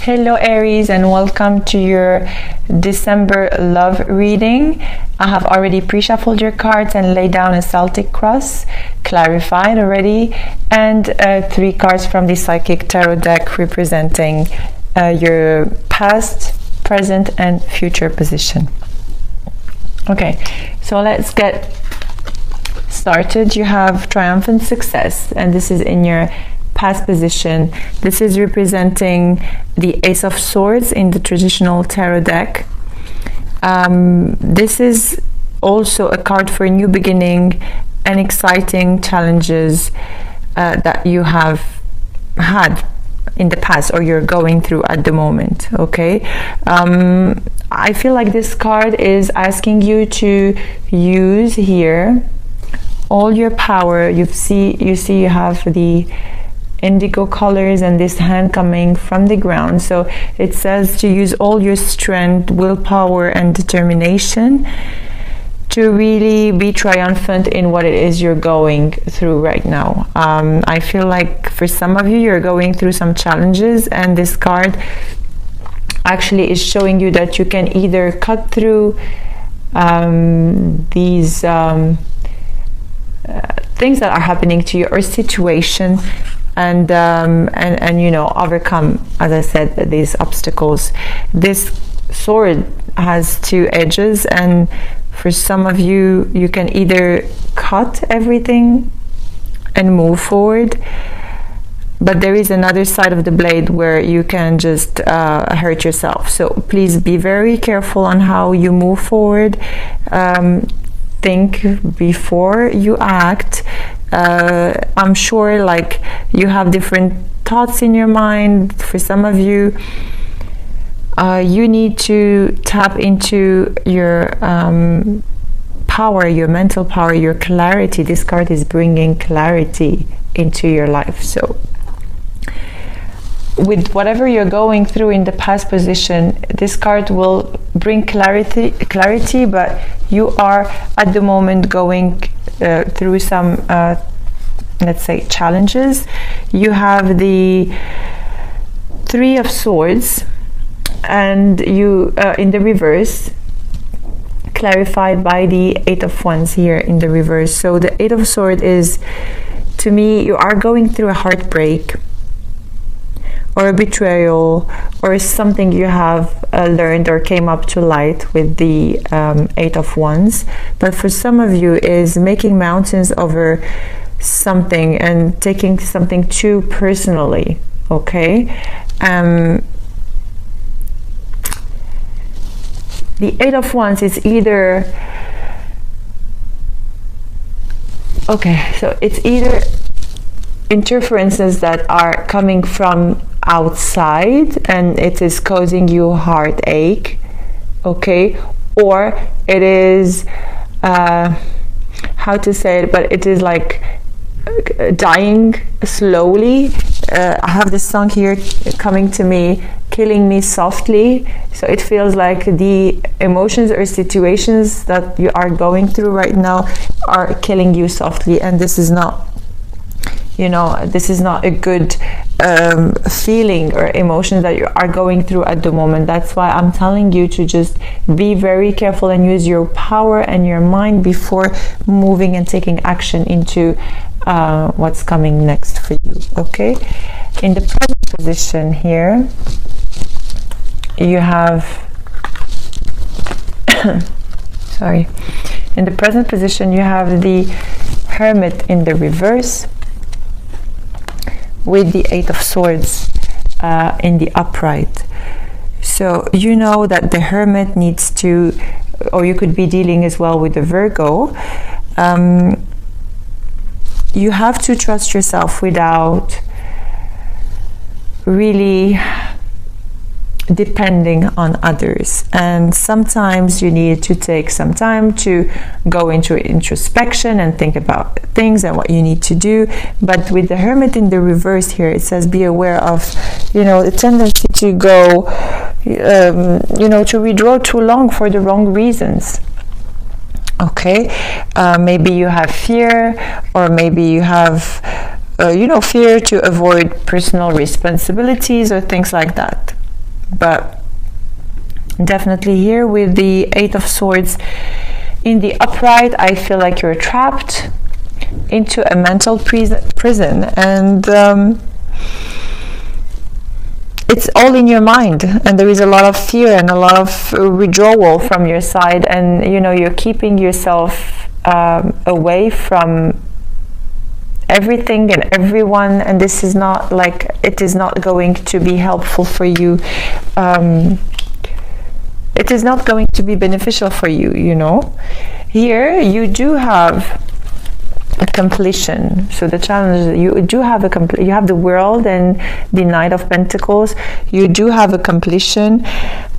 Hello Aries, and welcome to your December love reading. I have already pre-shuffled your cards and laid down a Celtic cross, clarified already, and 3 cards from the Psychic Tarot deck representing your past, present and future position. Okay, so let's get started. You have triumphant success, and this is in your past position. This is representing the Ace of Swords in the traditional tarot deck. This is also a card for a new beginning and exciting challenges that you have had in the past or you're going through at the moment. Okay, I feel like this card is asking you to use here all your power. You see you have the indigo colors and this hand coming from the ground, so it says to use all your strength, willpower and determination to really be triumphant in what it is you're going through right now. I feel like for some of you, you're going through some challenges, and this card actually is showing you that you can either cut through these things that are happening to you or situation, and you know, overcome, as I said, these obstacles. This sword has 2 edges, and for some of you, you can either cut everything and move forward, but there is another side of the blade where you can just hurt yourself. So please be very careful on how you move forward. Think before you act. I'm sure like you have different thoughts in your mind. For some of you, you need to tap into your power, your mental power, your clarity. This card is bringing clarity into your life. So with whatever you're going through in the past position, this card will bring clarity, but you are at the moment going through some let's say challenges. You have the 3 of Swords, and you in the reverse, clarified by the 8 of Wands here in the reverse. So the 8 of Swords is, to me, you are going through a heartbreak or a betrayal or something you have learned or came up to light with the 8 of Wands. But for some of you is making mountains over something and taking something too personally. Okay, the 8 of Wands is either, okay, so it's either interferences that are coming from outside and it is causing you heartache, okay, or it is how to say it, but it is like dying slowly. I have this song here coming to me, Killing Me Softly. So it feels like the emotions or situations that you are going through right now are killing you softly, and this is not, you know, this is not a good feeling or emotion that you are going through at the moment. That's why I'm telling you to just be very careful and use your power and your mind before moving and taking action into what's coming next for you. Okay, in the present position here, you have sorry, in the present position you have the Hermit in the reverse with the 8 of Swords in the upright. So you know that the Hermit needs to, or you could be dealing as well with the Virgo. You have to trust yourself without really depending on others, and sometimes you need to take some time to go into introspection and think about things and what you need to do. But with the Hermit in the reverse here, it says be aware of, you know, the tendency to go you know, to withdraw too long for the wrong reasons. Okay, maybe you have fear, or maybe you have you know, fear to avoid personal responsibilities or things like that. But definitely here with the Eight of Swords in the upright, I feel like you're trapped into a mental prison, and it's all in your mind, and there is a lot of fear and a lot of withdrawal from your side, and you know, you're keeping yourself away from everything and everyone, and this is not like, it is not going to be helpful for you. It is not going to be beneficial for you, you know. Here you do have a completion. So the challenge is you do have you have the World and the Knight of Pentacles. You do have a completion,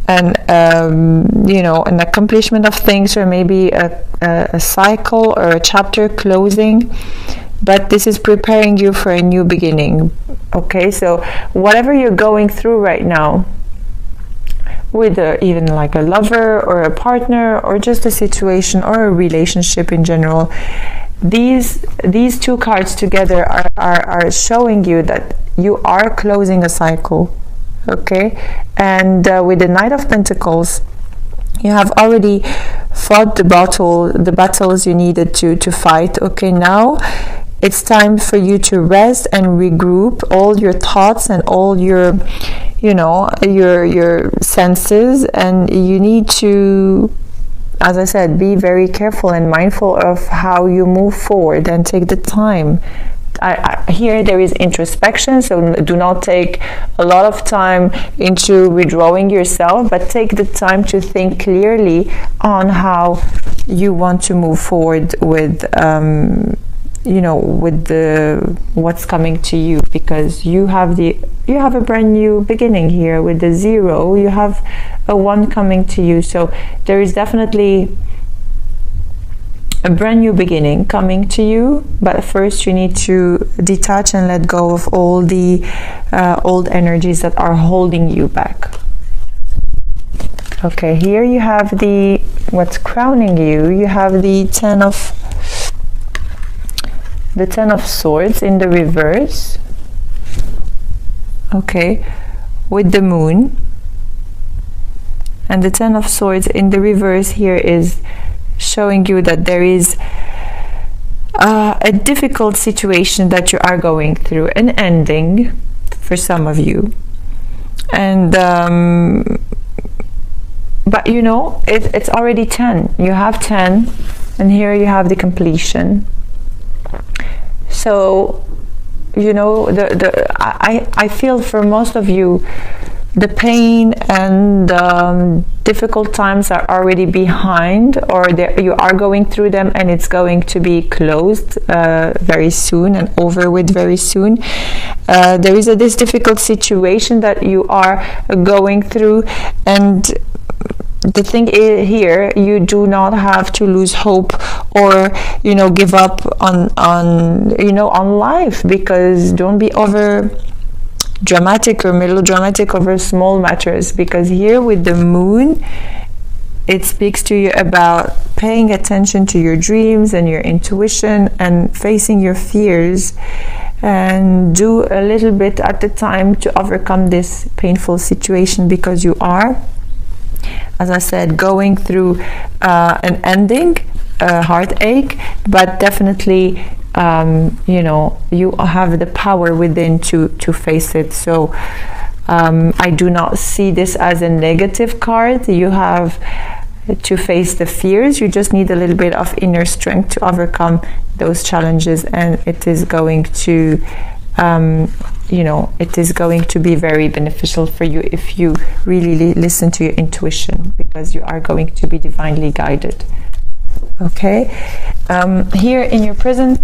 and you know, an accomplishment of things, or maybe a cycle or a chapter closing. But this is preparing you for a new beginning. Okay, so whatever you're going through right now, with even like a lover or a partner, or just a situation or a relationship in general, these two cards together are showing you that you are closing a cycle. Okay, and with the Knight of Pentacles, you have already fought the battles you needed to fight. Okay, now it's time for you to rest and regroup all your thoughts and all your, you know, your senses, and you need to, as I said, be very careful and mindful of how you move forward, and take the time. Here there is introspection, so do not take a lot of time into withdrawing yourself, but take the time to think clearly on how you want to move forward with you know, with what's coming to you, because you have a brand new beginning here. With the 0, you have a 1 coming to you, so there is definitely a brand new beginning coming to you. But first you need to detach and let go of all the old energies that are holding you back. Okay, here you have what's crowning you. You have the Ten of Swords in the reverse. Okay, with the Moon, and the Ten of Swords in the reverse here is showing you that there is a difficult situation that you are going through, an ending for some of you, and but you know, it's already 10. You have 10, and here you have the completion. So, you know, I feel for most of you, the pain and difficult times are already behind, or you are going through them, and it's going to be closed very soon and over with very soon. There is this difficult situation that you are going through, and the thing is, here you do not have to lose hope, or you know, give up on you know, on life, because don't be over dramatic or melodramatic over small matters, because here with the Moon, it speaks to you about paying attention to your dreams and your intuition, and facing your fears, and do a little bit at a time to overcome this painful situation, because you are, as I said, going through an ending, a heartache, but definitely you know, you have the power within to face it. So I do not see this as a negative card. You have to face the fears. You just need a little bit of inner strength to overcome those challenges, and it is going to you know, it is going to be very beneficial for you if you really listen to your intuition, because you are going to be divinely guided. Okay, here in your present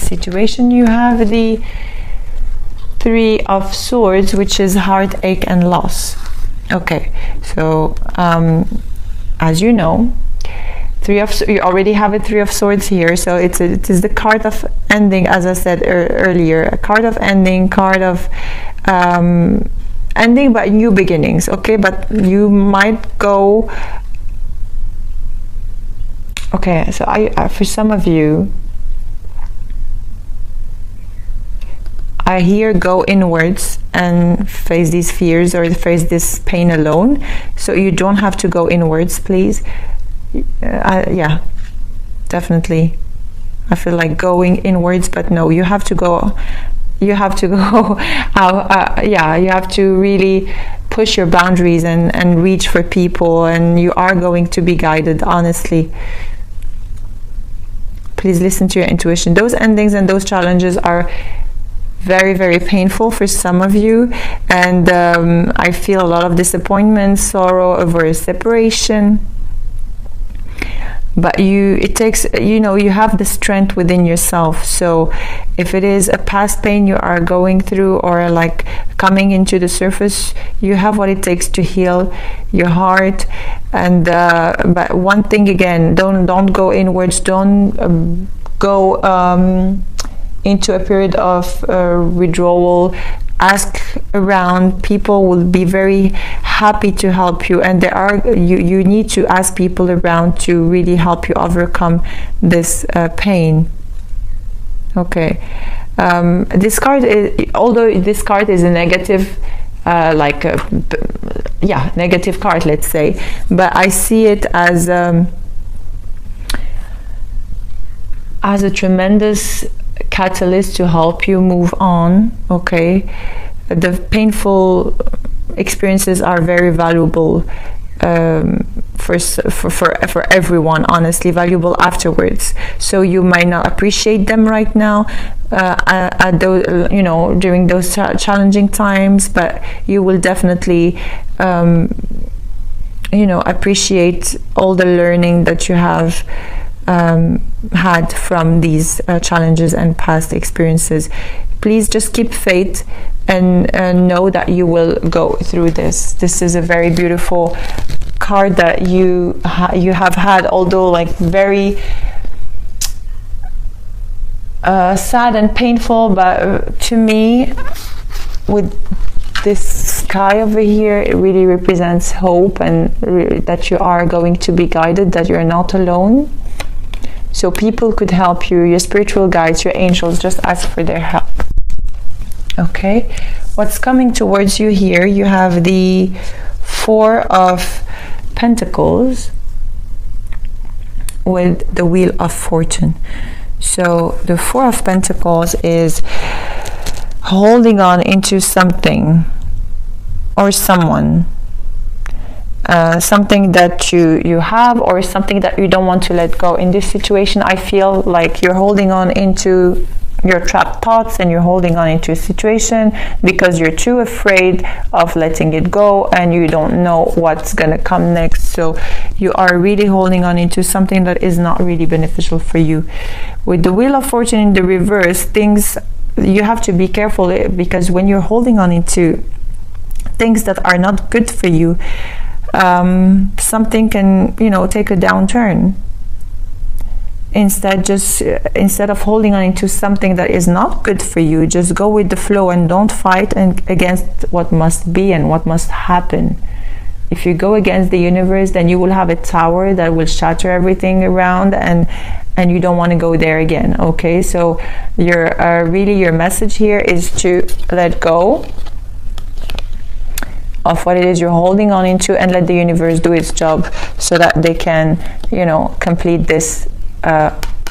situation, you have the Three of Swords, which is heartache and loss. Okay, so as you know, you already have a Three of Swords here, so it is the card of ending, as I said earlier, a card of ending, card of ending but new beginnings. Okay, but you might go, okay, so I for some of you, I hear go inwards and face these fears or face this pain alone. So you don't have to go inwards, please. Yeah, definitely. I feel like going inwards, but no, you have to go. You have to go out. Yeah, you have to really push your boundaries and reach for people, and you are going to be guided, honestly. Please listen to your intuition. Those endings and those challenges are very, very painful for some of you, and I feel a lot of disappointment, sorrow over a separation. But it takes, you have the strength within yourself. So if it is a past pain you are going through or like coming into the surface, you have what it takes to heal your heart. And but one thing again, don't go inwards, don't go into a period of withdrawal. Ask around. People will be very happy to help you, and you need to ask people around to really help you overcome this pain. Okay. This card is, although this card is a negative, negative card, let's say, but I see it as a tremendous catalyst to help you move on. Okay, the painful experiences are very valuable for everyone, honestly, valuable afterwards. So you might not appreciate them right now at those, during those challenging times, but you will definitely appreciate all the learning that you have had from these challenges and past experiences. Please just keep faith and know that you will go through this. This is a very beautiful card that you have had, although like very sad and painful, but to me, with this sky over here, it really represents hope and that you are going to be guided, that you're not alone. So people could help you, your spiritual guides, your angels, just ask for their help. Okay, what's coming towards you here? You have the Four of Pentacles with the Wheel of Fortune. So the Four of Pentacles is holding on into something or someone. Something that you have, or something that you don't want to let go. In this situation, I feel like you're holding on into your trapped thoughts, and you're holding on into a situation because you're too afraid of letting it go, and you don't know what's gonna come next. So you are really holding on into something that is not really beneficial for you. With the Wheel of Fortune in the reverse, you have to be careful, because when you're holding on into things that are not good for you, something can take a downturn. Instead of holding on into something that is not good for you, just go with the flow and don't fight against what must be and what must happen. If you go against the universe, then you will have a tower that will shatter everything around, and you don't want to go there again. Okay, so your message here is to let go of what it is you're holding on into and let the universe do its job, so that they can complete this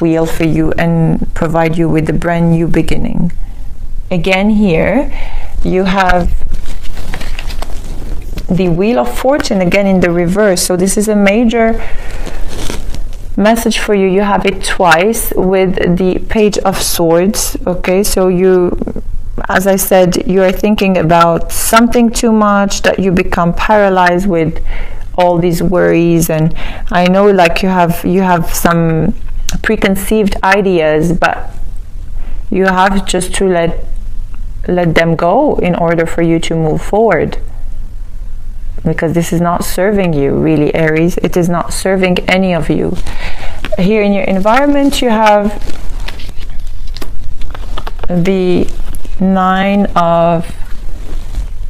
wheel for you and provide you with a brand new beginning. Again, here you have the Wheel of Fortune again in the reverse. So this is a major message for you. You have it twice with the Page of Swords. Okay, so as I said, you are thinking about something too much, that you become paralyzed with all these worries, and I know like you have some preconceived ideas, but you have just to let them go in order for you to move forward, because this is not serving you, really, Aries. It is not serving any of you. Here in your environment, you have the Nine of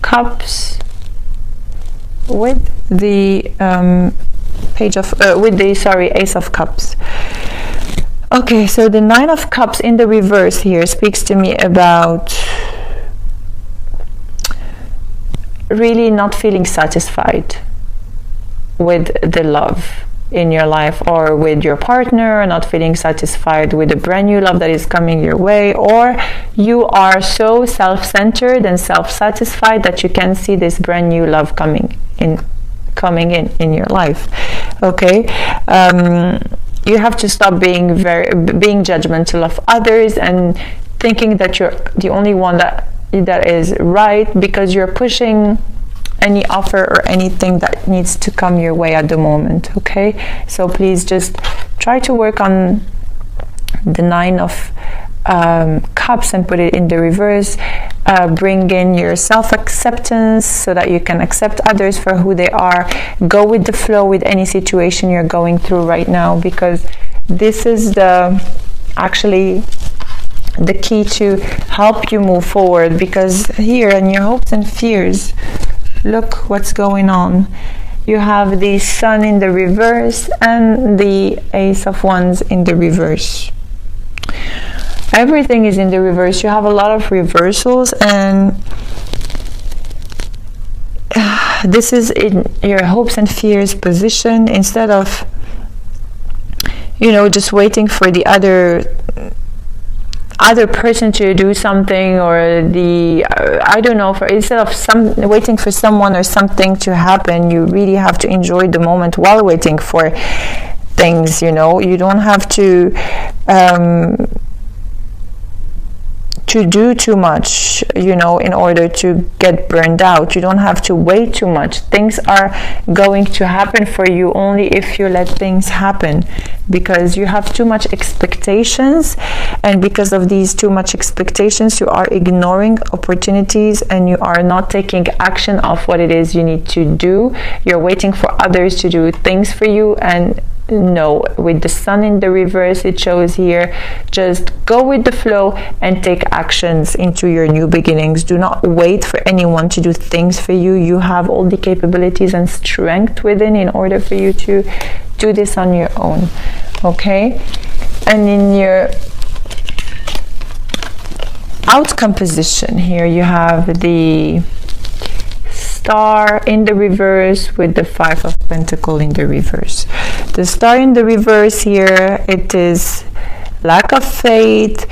Cups with the Ace of Cups. Okay, so the Nine of Cups in the reverse here speaks to me about really not feeling satisfied with the love in your life, or with your partner, not feeling satisfied with the brand new love that is coming your way, or you are so self-centered and self-satisfied that you can see this brand new love coming in your life. Okay, you have to stop being judgmental of others and thinking that you're the only one that is right, because you're pushing any offer or anything that needs to come your way at the moment. Okay, so please just try to work on the 9 of Cups and put it in the reverse. Bring in your self-acceptance so that you can accept others for who they are. Go with the flow with any situation you're going through right now, because this is actually the key to help you move forward. Because here in your hopes and fears, look what's going on. You have the Sun in the reverse and the Ace of Wands in the reverse. Everything is in the reverse. You have a lot of reversals, and this is in your hopes and fears position. Instead of, just waiting for the other person to do something, or instead of waiting for someone or something to happen, you really have to enjoy the moment while waiting for things. You don't have to do too much, in order to get burned out. You don't have to wait too much. Things are going to happen for you only if you let things happen, because you have too much expectations, and because of these too much expectations, you are ignoring opportunities and you are not taking action of what it is you need to do. You're waiting for others to do things for you, and no, with the Sun in the reverse, it shows here, just go with the flow and take actions into your new beginnings. Do not wait for anyone to do things for you. You have all the capabilities and strength within in order for you to do this on your own. Okay, and in your outcome position here, you have the Star in the reverse with the 5 of Pentacles in the reverse. The Star in the reverse here, it is lack of faith,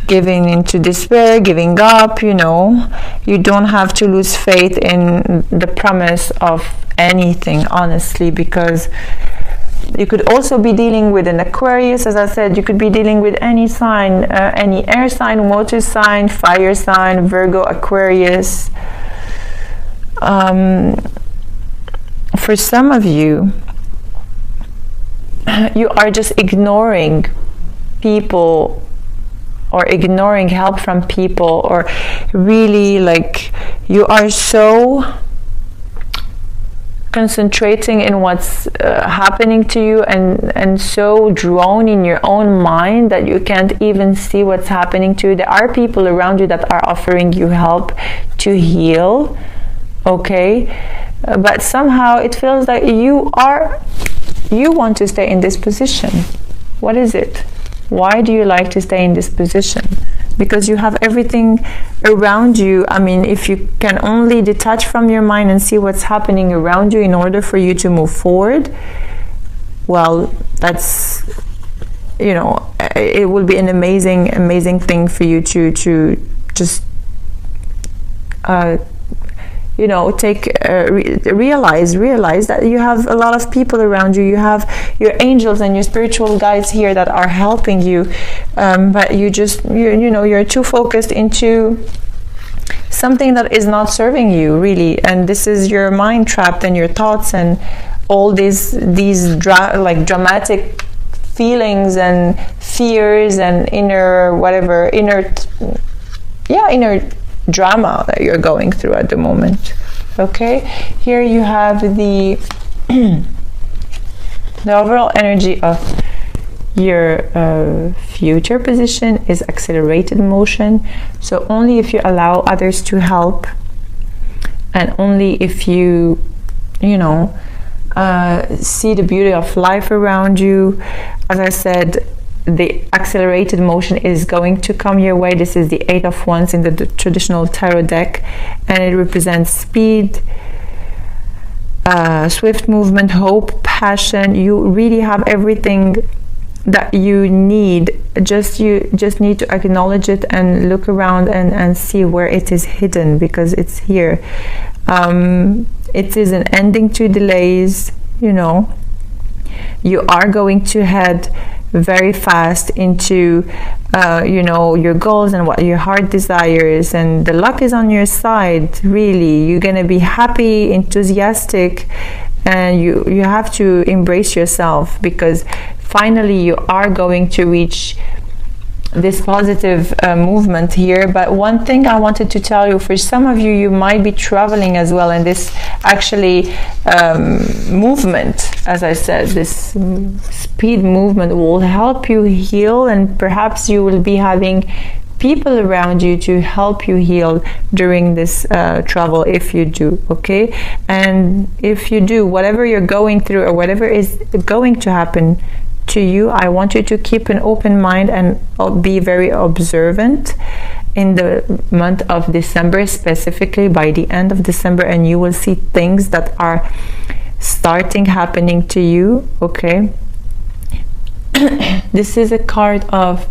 giving into despair, giving up. You don't have to lose faith in the promise of anything, honestly, because you could also be dealing with an Aquarius. As I said, you could be dealing with any sign, any air sign, water sign, fire sign, Virgo, Aquarius. For some of you, you are just ignoring people, or ignoring help from people, or really you are so concentrating in what's happening to you, and so drawn in your own mind that you can't even see what's happening to you. There are people around you that are offering you help to heal. Okay, but somehow it feels like you want to stay in this position. What is it? Why do you like to stay in this position? Because you have everything around you. I mean, if you can only detach from your mind and see what's happening around you in order for you to move forward, well, that's, it will be an amazing thing for you to just realize that you have a lot of people around you. You have your angels and your spiritual guides here that are helping you, but you're too focused into something that is not serving you, really. And this is your mind trapped, and your thoughts, and all these dramatic feelings and fears and inner drama that you're going through at the moment. Okay, here you have the overall energy of your future position is accelerated motion. So only if you allow others to help, and only if you see the beauty of life around you. As I said, the accelerated motion is going to come your way. This is the Eight of Wands in the traditional tarot deck, and it represents speed, swift movement, hope, passion. You really have everything that you need. You just need to acknowledge it and look around and see where it is hidden, because it's here. It is an ending to delays. You know, you are going to head very fast into you know, your goals and what your heart desires, and the luck is on your side. Really, you're gonna be happy, enthusiastic, and you have to embrace yourself, because finally you are going to reach this positive movement here. But one thing I wanted to tell you, for some of you, you might be traveling as well, and this actually movement, as I said, this speed movement will help you heal, and perhaps you will be having people around you to help you heal during this travel, if you do. Okay, and if you do, whatever you're going through or whatever is going to happen to you, I want you to keep an open mind and be very observant in the month of December, specifically by the end of December, and you will see things that are starting happening to you. Okay, this is a card of,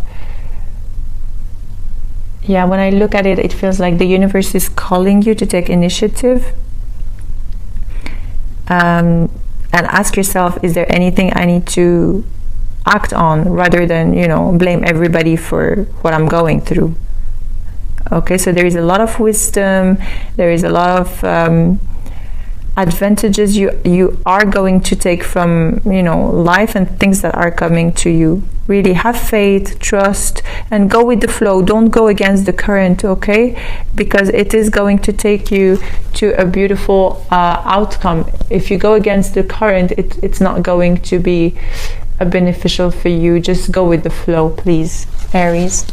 yeah, when I look at it, it feels like the universe is calling you to take initiative. And ask yourself, is there anything I need to act on, rather than, you know, blame everybody for what I'm going through. Okay, so there is a lot of wisdom, there is a lot of advantages you are going to take from, you know, life and things that are coming to you. Really have faith, trust, and go with the flow. Don't go against the current, okay? Because it is going to take you to a beautiful outcome. If you go against the current, it's not going to be beneficial for you. Just go with the flow, please, Aries.